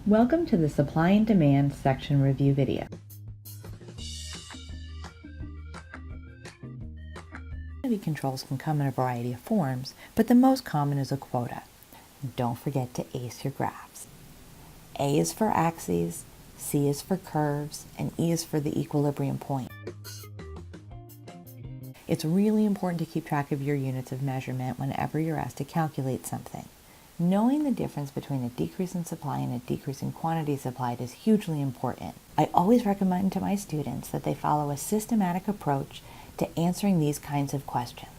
Welcome to the Supply and Demand section review video. Quantity controls can come in a variety of forms, but the most common is a quota. Don't forget to ace your graphs. A is for axes, C is for curves, and E is for the equilibrium point. It's really important to keep track of your units of measurement whenever you're asked to calculate something. Knowing the difference between a decrease in supply and a decrease in quantity supplied is hugely important. I always recommend to my students that they follow a systematic approach to answering these kinds of questions.